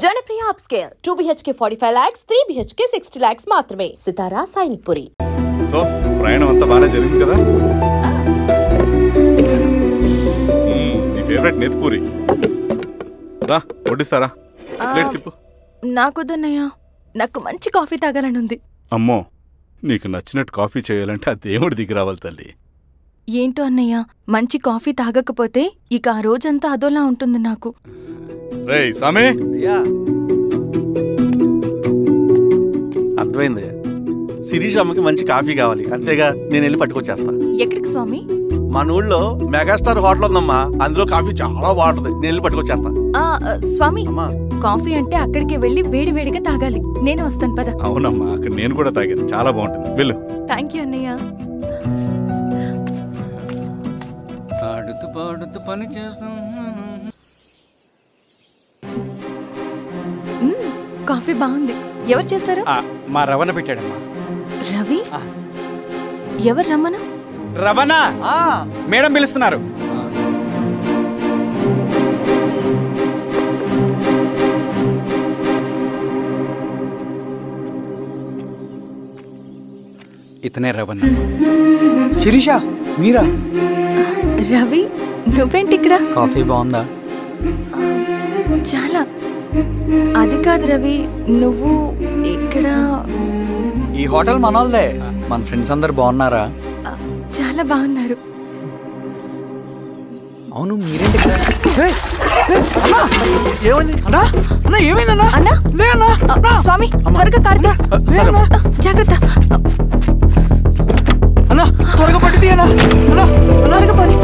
Janapriya upscale 2 BHK 45 lakhs, 3 BHK 60 lakhs మాత్రమే. సితారా Sainikpuri. So ప్రయాణం అంతా బాగా జరిగింది కదా? నీ ఫేవరెట్ నెత్తిపూరి రా వడ్డిస్తారా? ప్లేట్ తిప్పు. నాకొద్దన్నయ్య, నాకు మంచి కాఫీ తాగాలని ఉంది. అమ్మో, నీకు నచ్చినట్టు కాఫీ చేయాలంటే ఆ దేవుడి దిగి రావాలి తల్లి. ఏంటో అన్నయ్య, మంచి కాఫీ తాగకపోతే ఇక ఆ రోజంతా అదోలా ఉంటుంది నాకు. రేయ్ సామే, అర్థమైంది. శిరీష్ అమ్మకి మంచి కాఫీ కావాలి, అంతేగా నేను వెళ్ళి పట్టుకొచ్చేస్తా. ఎక్కడికి స్వామి? మన ఊళ్ళో మెగాస్టార్ హోటల్ ఉందమ్మా, అందులో కాఫీ చాలా బాగుంటది, నేను వెళ్ళి పట్టుకొచ్చేస్తా. స్వామి, కాఫీ అంటే అక్కడికి వెళ్ళి వేడి వేడిగా తాగాలి. నేను వస్తాను పద. అవునమ్మా, అక్కడ నేను కూడా తాగాను, చాలా బాగుంటుంది, వెళ్ళు. థ్యాంక్ యూ అన్నయ్య. ఆడుతూ పాడుతూ పని చేస్తాం. కాఫీ బాగుంది. ఎవరు చేశారు? మా రవణ పెట్టాడమ్మా. రవి? ఎవరు రమ్మను? రవణ మేడం పిలుస్తున్నారు. ఇతనే రవణ. శిరీష మీరా? రవి, నువ్వేంటి ఇక్కడ? కాఫీ బాగుందా? చాలా. అది కాదు రవి, నువ్వు ఇక్కడ? ఈ హోటల్ మనోల్దే. మన ఫ్రెండ్స్ అందరు బాగున్నారా? చాలా బాగున్నారు. అవును, మీరేంటి? ఏమైందన్నా? అన్నా, స్వామి త్వరగా కారుగా. జాగ్రత్త అన్నా, త్వరగా పట్టిది అన్నా. త్వరగా పోనీ.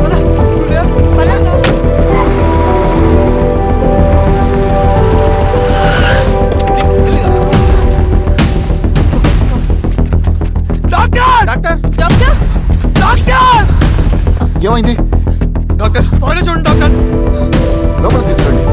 ఏమైంది డాక్టర్? త్వరగా చూడండి డాక్టర్. లోపల తీసుకురండి.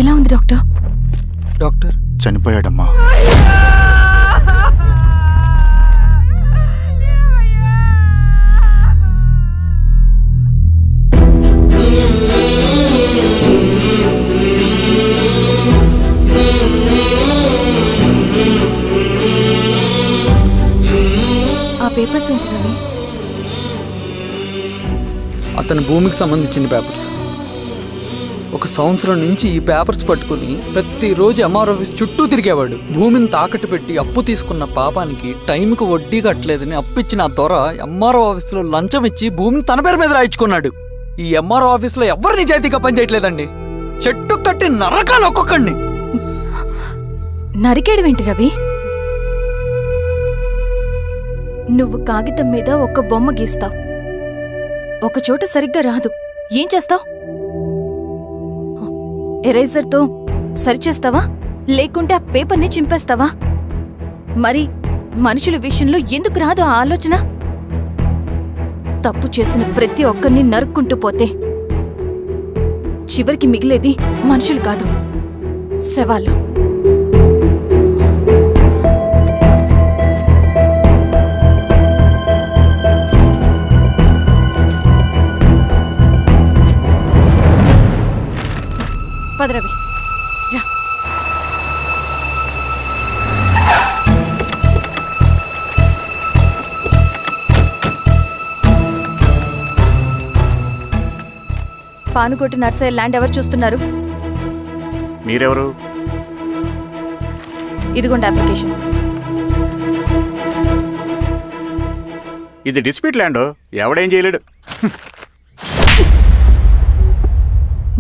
ఎలా ఉంది డాక్టర్? డాక్టర్ చనిపోయాడమ్మా. ఆ పేపర్స్ ఏంటి రవి? అతని భూమికి సంబంధించిన పేపర్స్. ఒక సంవత్సరం నుంచి ఈ పేపర్స్ పట్టుకుని ప్రతిరోజు ఎంఆర్ ఆఫీస్ చుట్టూ తిరిగేవాడు. భూమిని తాకట్టు పెట్టి అప్పు తీసుకున్న పాపానికి టైంకి వడ్డీ కట్టలేదని అప్పిచ్చిన ఆ దొర ఎంఆర్ఓ ఆఫీస్లో లంచం ఇచ్చి భూమిని తన పేరు మీద రాయించుకున్నాడు. ఈ ఎంఆర్ఓ ఆఫీస్లో ఎవరు నిజాయితీగా పనిచేయట్లేదండి. చెట్టు కట్టి నరకాలు ఒక్కొక్కడిని. నరికేయడమేంటి రవి? నువ్వు కాగితం మీద ఒక బొమ్మ గీస్తావు, ఒక చోట సరిగ్గా రాదు, ఏం చేస్తావు? ఎరేజర్తో సరిచేస్తావా, లేకుంటే ఆ పేపర్ని చింపేస్తావా? మరి మనుషుల విషయంలో ఎందుకు రాదు ఆ ఆలోచన? తప్పు చేసిన ప్రతి ఒక్కరిని నరుక్కుంటూ పోతే చివరికి మిగిలేది మనుషులు కాదు, శవాలు. పదరవి రా. పానుకోటి నర్సయ్య ల్యాండ్ ఎవరు చూస్తున్నారు? మీరెవరు? ఇదిగోండి అప్లికేషన్. ఇది డిస్ప్యూట్ ల్యాండ్, ఎవడేం చేయలేడు.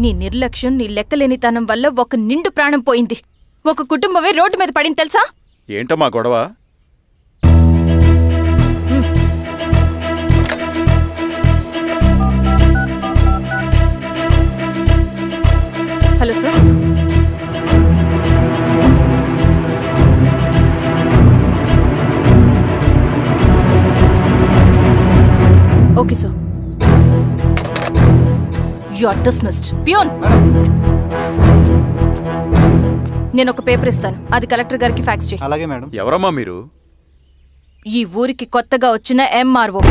నీ నిర్లక్ష్యం, నీ లెక్కలేనితనం వల్ల ఒక నిండు ప్రాణం పోయింది. ఒక కుటుంబమే రోడ్డు మీద పడింది తెలుసా? ఏంటమ్మా గొడవ? Hello sir. Okay sir. You are dismissed. Peon, నేను ఒక పేపర్ ఇస్తాను, అది కలెక్టర్ గారికి ఫ్యాక్స్ చేయి. అలాగే మేడం. ఎవరమ్మా మీరు? ఈ ఊరికి కొత్తగా వచ్చిన ఎంఆర్ఓ.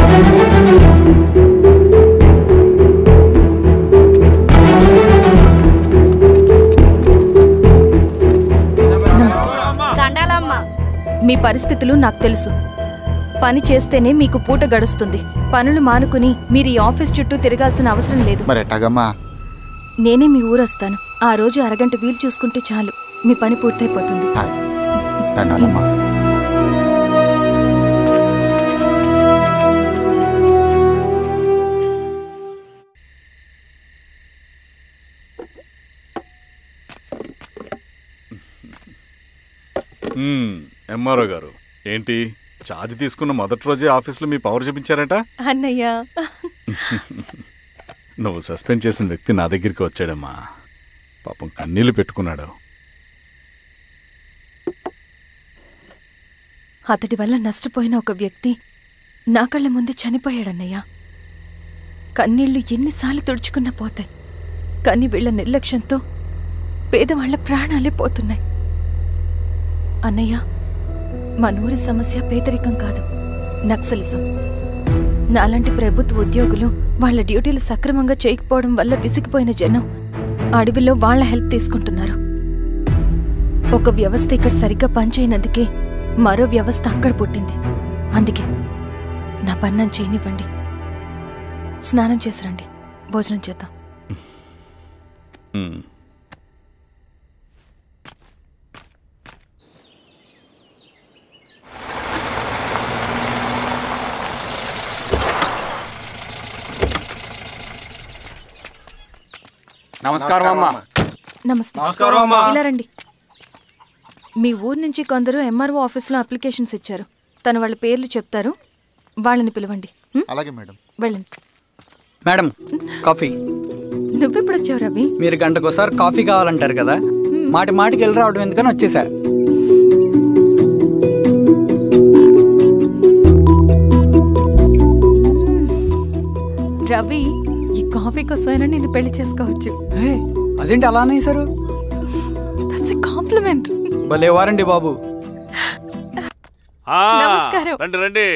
మీ పరిస్థితులు నాకు తెలుసు. పని చేస్తేనే మీకు పూట గడుస్తుంది. పనులు మానుకుని మీరు ఈ ఆఫీస్ చుట్టూ తిరగాల్సిన అవసరం లేదు. నేనే మీ ఊరొస్తాను. ఆ రోజు అరగంట వీలు చూసుకుంటే చాలు, మీ పని పూర్తయిపోతుంది. ఎంఆర్ఓ గారు, ఏంటి ఛార్జ్ తీసుకున్న మొదటి రోజే ఆఫీస్లో మీ పవర్ చూపించారట? అన్నయ్య, నువ్వు సస్పెండ్ చేసిన వ్యక్తి నా దగ్గరికి వచ్చాడమ్మా. పాపం కన్నీళ్లు పెట్టుకున్నాడు. అతడి వల్ల నష్టపోయిన ఒక వ్యక్తి నా కళ్ళ ముందే చనిపోయాడన్నయ్య. కన్నీళ్లు ఎన్నిసార్లు తుడుచుకున్నా పోతాయి, కానీ వీళ్ల నిర్లక్ష్యంతో పేదవాళ్ల ప్రాణాలే పోతున్నాయి. అన్నయ్య, మా నూరి సమస్య పేదరికం కాదు, నక్సలిజం. నాలాంటి ప్రభుత్వ ఉద్యోగులు వాళ్ల డ్యూటీలు సక్రమంగా చేయకపోవడం వల్ల విసిగిపోయిన జనం అడవిలో వాళ్ల హెల్ప్ తీసుకుంటున్నారు. ఒక వ్యవస్థ ఇక్కడ సరిగ్గా పనిచేయనందుకే మరో వ్యవస్థ అక్కడ పుట్టింది. అందుకే నా పన్నం చేయనివ్వండి. స్నానం చేసిరండి, భోజనం చేద్దాం. నమస్కారం అమ్మా. నమస్తే. ఇలా రండి. మీ ఊరు నుంచి కొందరు ఎంఆర్ఓ ఆఫీస్లో అప్లికేషన్స్ ఇచ్చారు. తను వాళ్ళ పేర్లు చెప్తారు, వాళ్ళని పిలవండి. అలాగే మేడం. వెళ్ళండి. Madam, coffee. నువ్వెప్పుడు వచ్చావు రవి? మీరు గంటకోసారి కాఫీ కావాలంటారు కదా, మాటి మాటికి వెళ్ళి రావడం ఎందుకని వచ్చేసా. రవి, ఈ కాఫీ కోసమైనా నేను పెళ్లి చేసుకోవచ్చు. అదేంటి అలా అనేసారు? That's a compliment. భలే వారండి బాబు. నమస్కారం. రండి రండి.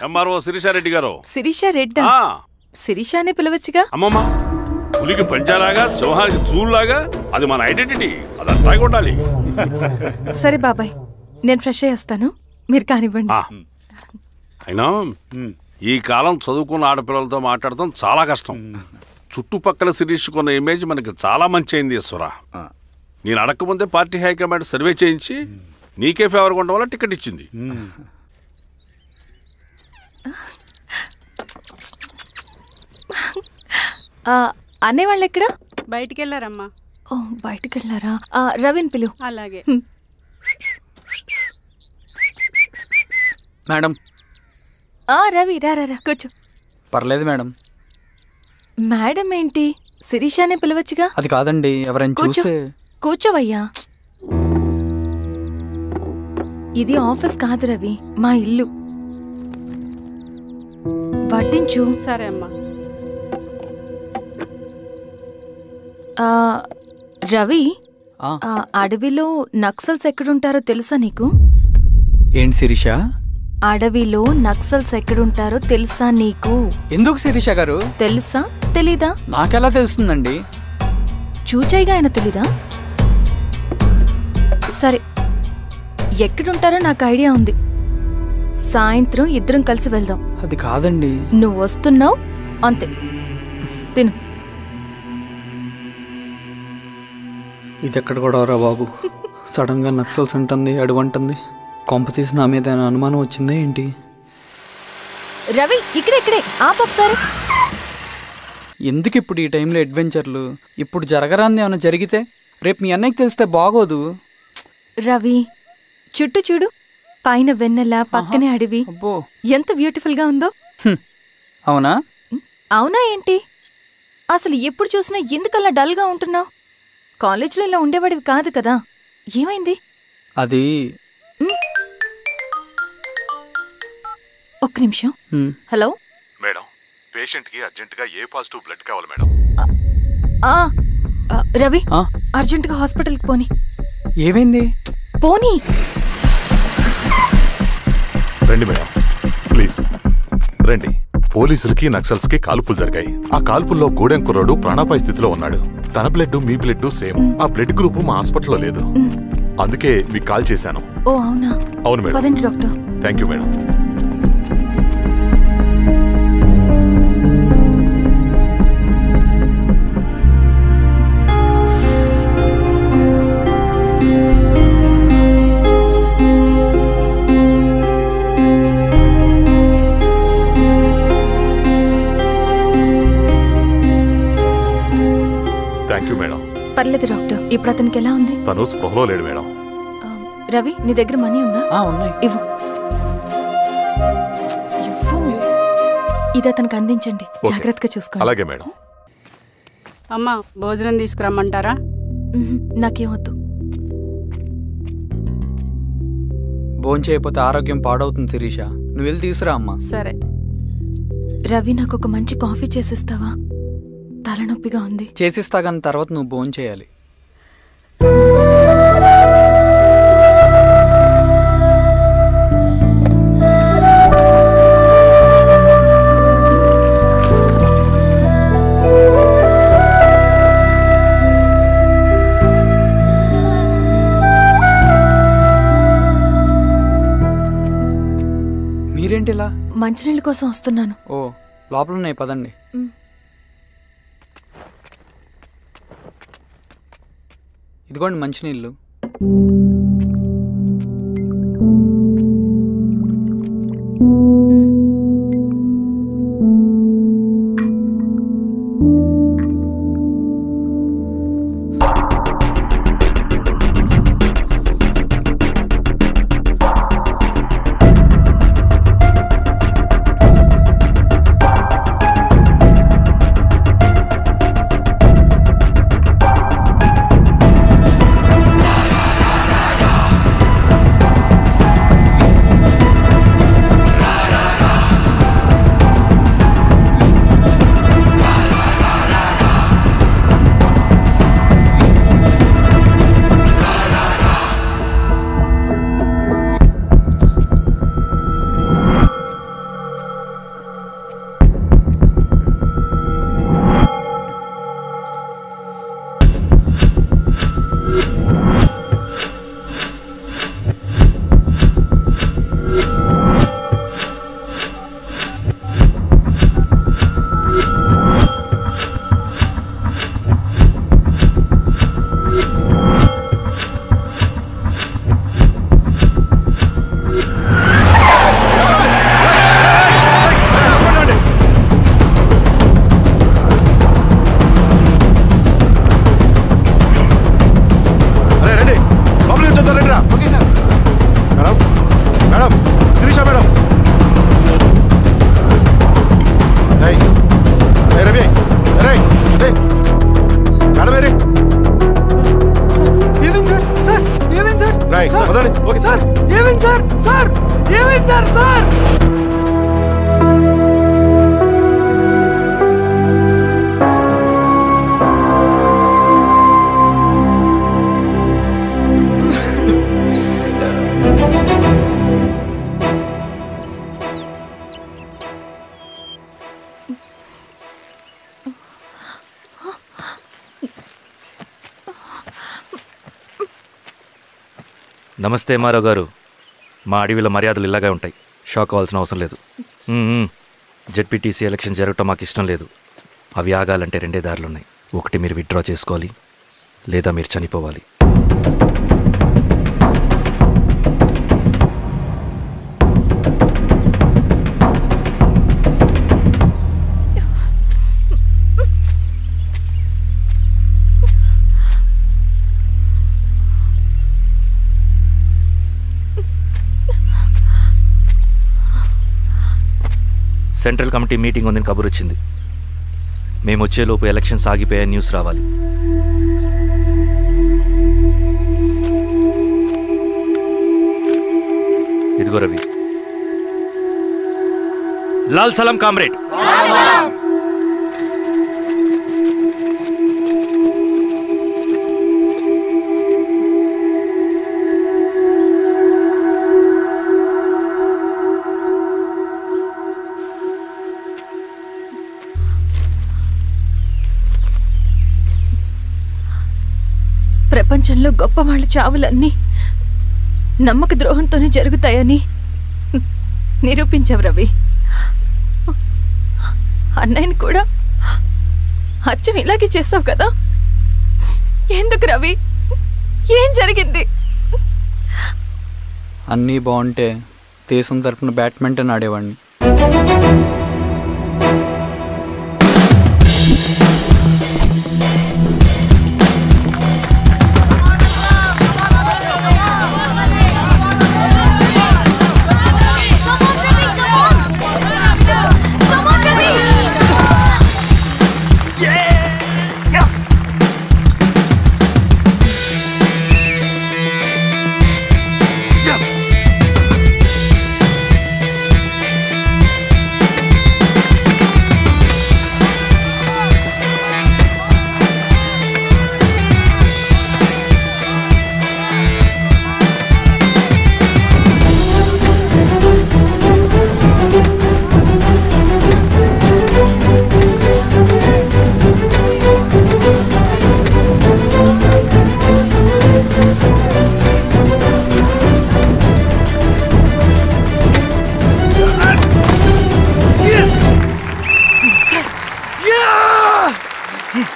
ఎంఆర్ఓ శిరీషారెడ్డి గారు. శిరీష రెడ్డా? శిరీష అనే పిలవచ్చుగా. అమ్మమ్మ, పులికి పంచాలాగా సింహానికి చూలాగా అది మన ఐడెంటిటీ, అదంతా ఉండాలి. సరే బాబాయ్, నేను ఫ్రెష్ అయ్యేస్తాను, మీరు కానివ్వండి. అయినా ఈ కాలం చదువుకున్న ఆడపిల్లలతో మాట్లాడటం చాలా కష్టం. చుట్టుపక్కల శిరీషుకున్న ఇమేజ్ మనకి చాలా మంచి అయింది ఈశ్వరా. నేను అడగకముందే పార్టీ హైకమాండ్ సర్వే చేయించి నీకే ఫేవర్గా ఉండడం వల్ల టికెట్ ఇచ్చింది. అనేవాళ్ళు ఎక్కడ? బయటికి వెళ్ళారమ్మా. ఓ, బయటికి వెళ్ళారా? రవిని పిలు. అలాగే మేడం. రవి రా రా కూర్చో. పర్లేదు మేడం. మేడం ఏంటి, శిరీషానే పిలవచ్చుగా. అది కాదండి, ఎవరైనా చూస్తే. కూర్చోవయ్యా. ఇది ఆఫీస్ కాదు రవి, మా ఇల్లు. వడ్డించు. సరే అమ్మా. రవి, అడవిలో నక్సల్స్ ఎక్కడుంటారో తెలుసా నీకు? ఏంటి శిరీష? అడవిలో నక్సల్స్ ఎక్కడుంటారో తెలుసా నీకు? ఎందుకు శిరీష గారు? తెలుసా తెలీదా? నాకెలా తెలుస్తుందండి? చూచాయిగా ఆయన తెలీదా? సరే, ఎక్కడుంటారో నాకు ఐడియా ఉంది. సాయంత్రం ఇద్దరం కలిసి వెళ్దాం. అది కాదండి. నువ్వు వస్తున్నావు అంతే, తిను. ఇది ఎక్కడ కూడా రా బాబు. సడన్ గా నక్సల్స్ అంటుంది, అడువంటుంది. కొంప తీసి నా మీద అనుమానం వచ్చిందే ఏంటి? రవి, ఇక్కడే ఆపొకసారి. ఎందుకు ఇప్పుడు ఈ టైంలో అడ్వెంచర్లు? ఇప్పుడు జరగరాంది ఏమైనా జరిగితే రేపు మీ అన్నయ్యకి తెలిస్తే బాగోదు. రవి, చుట్టూ చూడు, పైన వెన్నెల, పక్కనే అడవి. అబ్బో, ఎంత బ్యూటిఫుల్ గా ఉందో. అవునా? అవునా ఏంటి? అసలు ఎప్పుడు చూసినా ఎందుకలా డల్ గా ఉంటున్నావు? కాలేజ్లో ఇలా ఉండేవాడివి కాదు కదా, ఏమైంది? అది ఒక్క నిమిషం. హలో మేడం, పేషెంట్కి అర్జెంటుగా ఏ పాజిటివ్ బ్లడ్ కావాలి మేడం. రవి, అర్జెంటుగా హాస్పిటల్కి పోనీ. ఏమైంది? పోనీ. రండి మేడం, ప్లీజ్ రండి. పోలీసులకి నక్సల్స్కి కాల్పులు జరిగాయి. ఆ కాల్పుల్లో గూడెం కుర్రాడు ప్రాణాపాయ స్థితిలో ఉన్నాడు. తన బ్లడ్ మీ బ్లడ్ సేమ్. ఆ బ్లడ్ గ్రూప్ మా హాస్పిటల్లో లేదు, అందుకే మీకు కాల్ చేశాను. ఓ అవునా? అవును మేడం. పదండి doctor. Thank you madam. Thank you madam. పర్లేదు డాక్టర్. ఇప్పుడు అతనికి ఎలా ఉంది? తను స్పృహలో లేడు మేడం. రవి, నీ దగ్గర మనీ ఉందా? ఉన్నాయి. ఇవ్వు. ఇది అతనికి అందించండి, జాగ్రత్తగా చూసుకోండి. అలాగే మేడం. అమ్మా, భోజనం తీసుకురమ్మంటారా? నాకేమొద్దు. భోంచేయకపోతే ఆరోగ్యం పాడవుతుంది శిరీష. నువ్వు వెళ్ళి తీసురా అమ్మా. సరే. రవి, నాకు ఒక మంచి కాఫీ చేసిస్తావా? తలనొప్పిగా ఉంది. చేసిస్తా కానీ తర్వాత నువ్వు భోంచేయాలి. మీరేంటిలా? మంచినీళ్ళ కోసం వస్తున్నాను. ఓ, లోపలున్నాయి, పదండి. ఇదిగోండి మంచినీళ్ళు. నమస్తే మారావు గారు. మా అడవిలో మర్యాదలు ఇలాగే ఉంటాయి, షాక్ అవ్వాల్సిన అవసరం లేదు. జెడ్పీటీసీ ఎలక్షన్ జరగటం మాకు ఇష్టం లేదు. అవి ఆగాలంటే రెండే దారులున్నాయి. ఒకటి మీరు విత్డ్రా చేసుకోవాలి, లేదా మీరు చనిపోవాలి. సెంట్రల్ కమిటీ మీటింగ్ ఉందని కబురు వచ్చింది. మేము వచ్చేలోపు ఎలక్షన్స్ ఆగిపోయే న్యూస్ రావాలి. ఇదిగో రవి. లాల్ సలాం కామ్రేడ్. ప్రపంచంలో గొప్పవాళ్ళ చావులన్నీ నమ్మక ద్రోహంతోనే జరుగుతాయని నిరూపించావు రవి. అన్నయ్యని కూడా అచ్చం ఇలాగే చేస్తావు కదా? ఎందుకు రవి? ఏం జరిగింది? అన్నీ బాగుంటే దేశం తరపున బ్యాడ్మింటన్ ఆడేవాడిని.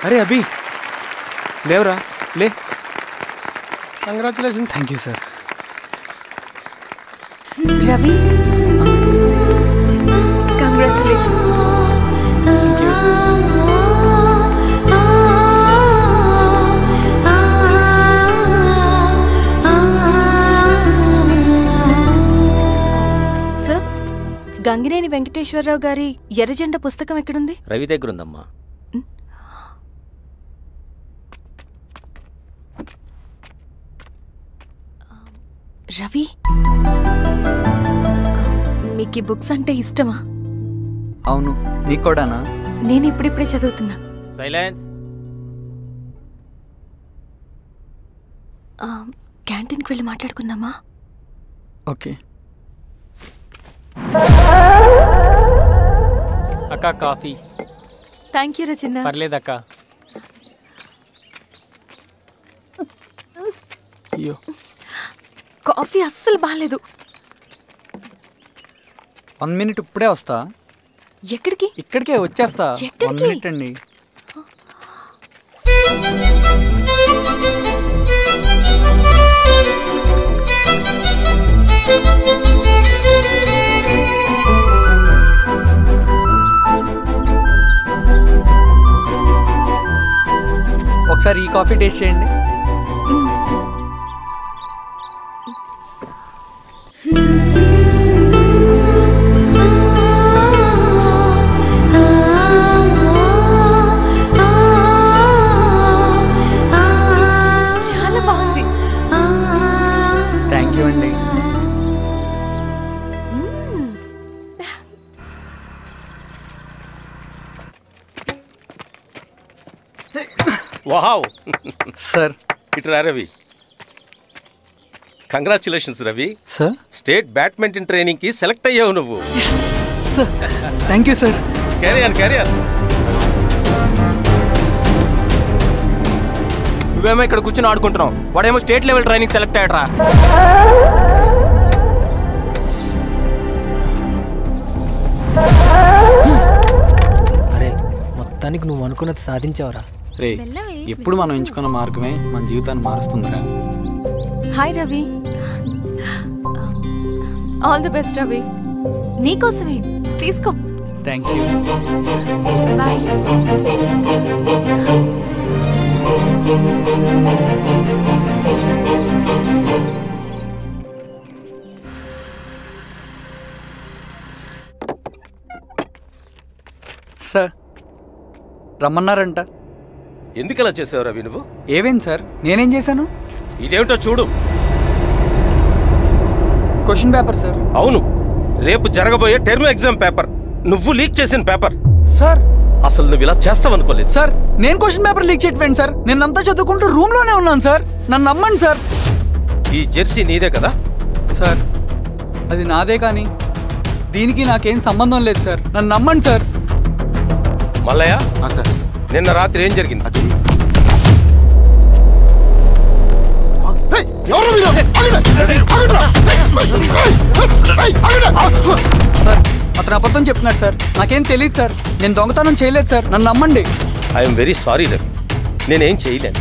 అరే అభి లేవరా, లే. Congratulation. Thank you sir. Ravi, congratulations. Sir, Gangineni Venkateswararao గారి ఎర్రజెండా పుస్తకం ఎక్కడుంది? రవి దగ్గర ఉందమ్మా. రవి, మీకు ఈ బుక్స్ అంటే ఇష్టమా? అవును, నీకు కూడానా? నేను ఇప్పుడిప్పుడే చదువుతున్నా. సైలెన్స్. క్యాంటీన్కి వెళ్ళి మాట్లాడుకుందామా? ఓకే. అక్క కాఫీ. థ్యాంక్ యూ రచన. పర్లేదక్క. అయ్యో, కాఫీ అస్సలు బాగాలేదు. 1 minute ఇప్పుడే వస్తా. ఎక్కడికి? ఇక్కడికే వచ్చేస్తా. 1 minute అండి. ఒకసారి ఈ కాఫీ టేస్ట్ చేయండి. Wow sir. ఇట్రా Ravi. Congratulations Ravi. Sir, state badminton training కి సెలెక్ట్ అయ్యావు నువ్వు. Sir thank you sir. Career. నువ్వేమో ఇక్కడ కూర్చొని ఆడుకుంటున్నావు, వాడేమో స్టేట్ లెవెల్ ట్రైనింగ్ సెలెక్ట్ అయ్యాడ్రా. అరే, మొత్తానికి నువ్వు అనుకున్నది సాధించావురా. రే, ఎప్పుడు మనం ఎంచుకున్న మార్గమే మన జీవితాన్ని మారుస్తుందిరా. Hi Ravi. All the best Ravi. నీకోసమే, తీసుకో. Thank you. బాయ్. సార్, రమ్మన్నారంట. ఎందుకలా చేసావు రవి నువ్వు? ఏవేం సార్, నేనేం చేశాను? ఇదేమిటో చూడు. Question paper sir. అవును, రేపు జరగబోయే టర్మ్ ఎగ్జామ్ పేపర్ నువ్వు లీక్ చేసిన పేపర్. సార్ అసలు నువ్వు ఇలా చేస్తావనుకోలేదు. సార్ నేను క్వశ్చన్ పేపర్ లీక్ చేయట్లేను సార్. నేను అంతా చదువుకుంటూ రూమ్ లోనే ఉన్నాను సార్. నన్ను నమ్మండి సార్. ఈ జెర్సీ నీదే కదా? సార్ అది నాదే, కానీ దీనికి నాకేం సంబంధం లేదు సార్. నన్ను నమ్మండి సార్. మల్లయ్య సార్, నిన్న రాత్రి ఏం జరిగింది? సార్ అతను అబద్ధం చెప్తున్నాడు సార్. నాకేం తెలియదు సార్. నేను దొంగతనం చేయలేదు సార్. నన్ను నమ్మండి. ఐఎమ్ వెరీ సారీ రవి, నేనేం చేయలేను.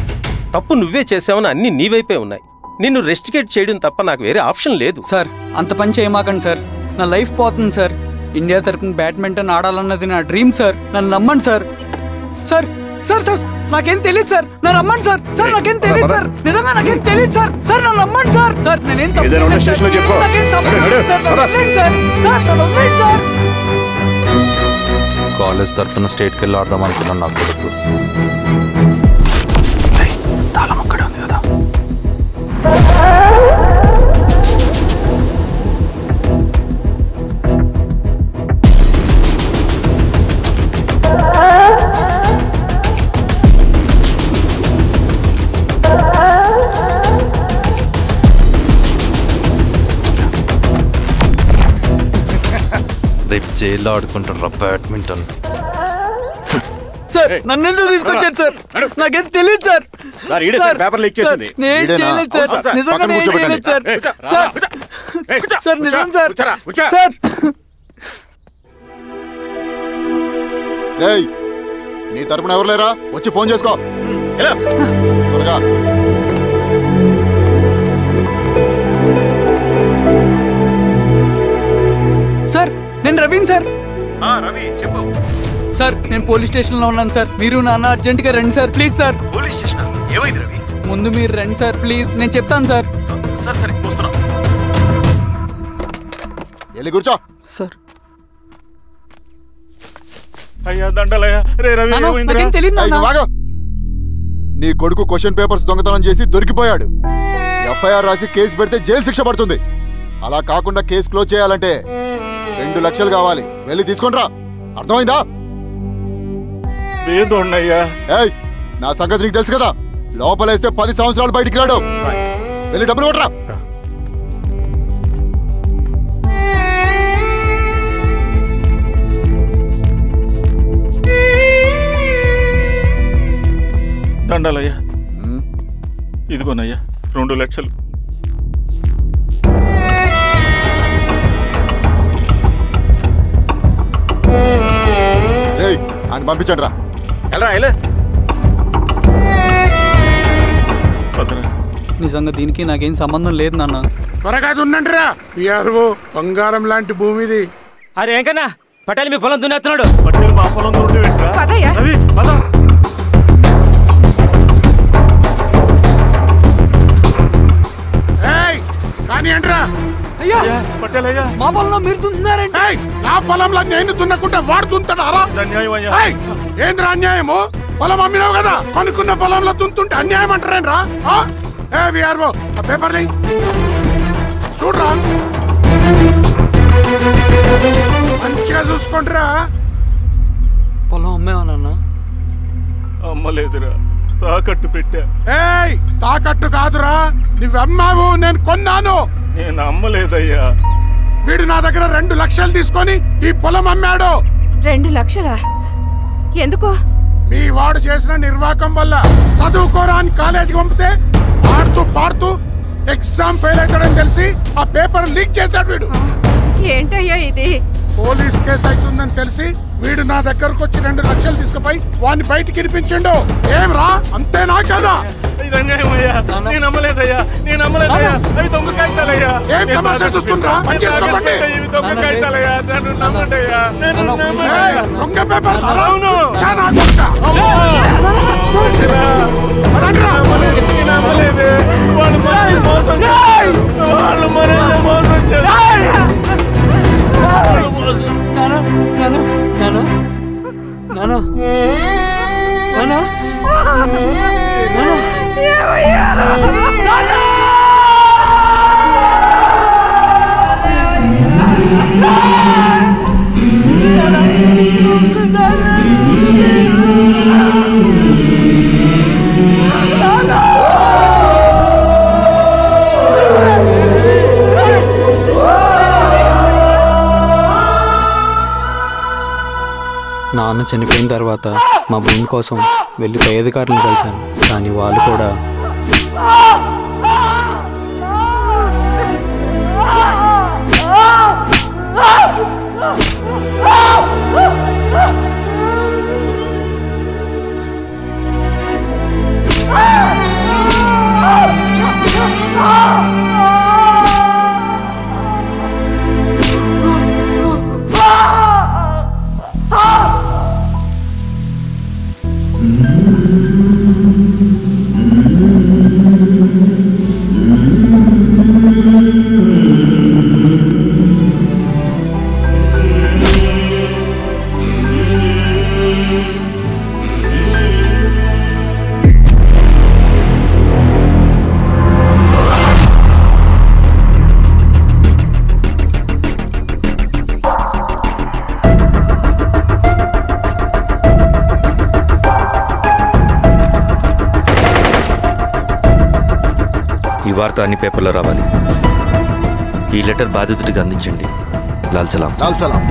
తప్పు నువ్వే చేసావని అన్ని నీ వైపే ఉన్నాయి. నిన్ను రెస్టికేట్ చేయడం తప్ప నాకు వేరే ఆప్షన్ లేదు. సార్ అంత పని చేయమాకండి సార్. నా లైఫ్ పోతుంది సార్. ఇండియా తరపున బ్యాడ్మింటన్ ఆడాలన్నది నా డ్రీమ్ సార్. నన్ను నమ్మండి సార్. సార్ సార్ సార్ నాకేం తెలియదు సార్. నన్ను నమ్మండి సార్. సార్ నాకేం తెలియదు సార్. నిజంగా నాకేం తెలియదు సార్. సార్ నన్ను నమ్మండి సార్. సార్ నేనేం తప్పు చేయలేదు సార్. నాకేం సంబంధం లేదు సార్. నన్ను వదిలేయండి సార్. సార్ నన్ను వదిలేయండి సార్. కాలేజ్ తరఫున స్టేట్కి వెళ్ళి ఆడదాం అనుకున్నాను. నా కొడుకు తాళం అక్కడే ఉంది కదా. రేపు జైల్లో ఆడుకుంటారా బ్యాడ్మింటన్? సార్ నన్ను ఎందుకు తీసుకొచ్చారు సార్? నాకేం తెలియదు సార్. పేపర్ లీక్ చేసింది. నేను చేయలేదు సార్. నిజంగా నేను చేయలేదు సార్. సార్ నిజం సార్. సార్ రేయ్, నీ తరపున ఎవరు లేరా? వచ్చి ఫోన్ చేసుకో త్వరగా. సార్ నేను రవీన్ సార్. రవి చెప్పు. సార్ నేను పోలీస్ స్టేషన్ లో ఉన్నాను సార్. మీరు నాన్న అర్జెంట్ గా రండి sir. Please sir. Police station ఏమైంది రవి? ముందు మీరు రండి సార్ ప్లీజ్. నేను చెప్తాను సార్. సరే సరే వస్తున్నా. వెళ్ళి కూర్చో. సార్ అయ్యా దండలయ్య. రే రవి నాకేం తెలియదు. నీ కొడుకు క్వశ్చన్ పేపర్స్ దొంగతనం చేసి దొరికిపోయాడు. ఎఫ్ఐఆర్ రాసి కేసు పెడితే జైలు శిక్ష పడుతుంది. అలా కాకుండా కేసు క్లోజ్ చేయాలంటే 2 లక్షలు కావాలి. వెళ్ళి తీసుకుంట్రా. అర్థమైందా? ఏయ్, నా సంగతి నీకు తెలుసు కదా. లోపలేస్తే 10 సంవత్సరాలు బయటికి రాడు. వెళ్ళి డబ్బులు కొట్టరా. దండాలయ్యా. ఇదిగోనయ్యా 2 లక్షలు. అని పంపించండి రా. నిజంగా దీనికి నాకేం సంబంధం లేదు నాన్న. త్వరగా దున్నండి రా. బంగారం లాంటి భూమిది. అరే ఏంకన్నా పటేల్ మీ పొలం దున్నేస్తున్నాడు. పటేల్ మా పొలం కానీ ఏంట్రా? అయ్యా మా పొలంలో మీరు దున్నుతున్నారంటే నా పొలంలో నేను దున్నకుంటే వాడు దున్నుతాడా? ఏంద్రా అన్యాయము? పొలం అమ్మినావు కదా, కొనుక్కున్న పొలంలో దున్నుతుంటే అన్యాయం అంటారేంట్రా? పేపర్ చూడరా, మంచిగా చూసుకుంటారా. పొలం అమ్మేవా నాన్న? అమ్మలేదురా, తాకట్టు పెట్టా. తాకట్టు కాదురా, నువ్వమ్మావు, నేను కొన్నాను. నేను అమ్మలేదయ్యా. వీడు నా దగ్గర 2 లక్షలు తీసుకొని ఈ పొలం అమ్మాడు. 2 లక్షలా? ఎందుకో? మీ వాడు చేసిన నిర్వాకం వల్ల చదువుకోరా అని కాలేజీకి పంపితే ఆడుతూ పాడుతూ ఎగ్జామ్ ఫెయిల్ అవుతాడని తెలిసి ఆ పేపర్ లీక్ చేశాడు వీడు. ఏంటయ్యా ఇది? పోలీస్ కేసు అవుతుందని తెలిసి వీడు నా దగ్గరకు వచ్చి 2 లక్షలు తీసుకుపోయి వాడిని బయటికి వినిపించిండు. ఏం రా, అంతేనా కదా? నేను అమ్మలేదయ్యా, నేను అమ్మలేదయ్యా. అవి దొంగ కాగితాలయ్యా. ఏం తమాషా చూస్తుండ్రా? పని చేసుకోకండి. దొంగ కాగితాలయ్యా, నన్ను నమ్మండయ్యా. దొంగ పేపర్. అవును. చాలా కొడతా. నేను అమ్మలేదే. వాళ్ళు మనల్ని మోసం చేస్తారు. వాళ్ళు మనల్ని మోసం చేస్తారు. నాన్న చనిపోయిన తర్వాత మా భూమి కోసం వెళ్ళి పై అధికారులను కలిశాను, కానీ వాళ్ళు కూడా ఈ వార్త అన్ని పేపర్లో రావాలి. ఈ లెటర్ బాధితుడికి అందించండి. లాల్ సలాం. లాల్ సలాం.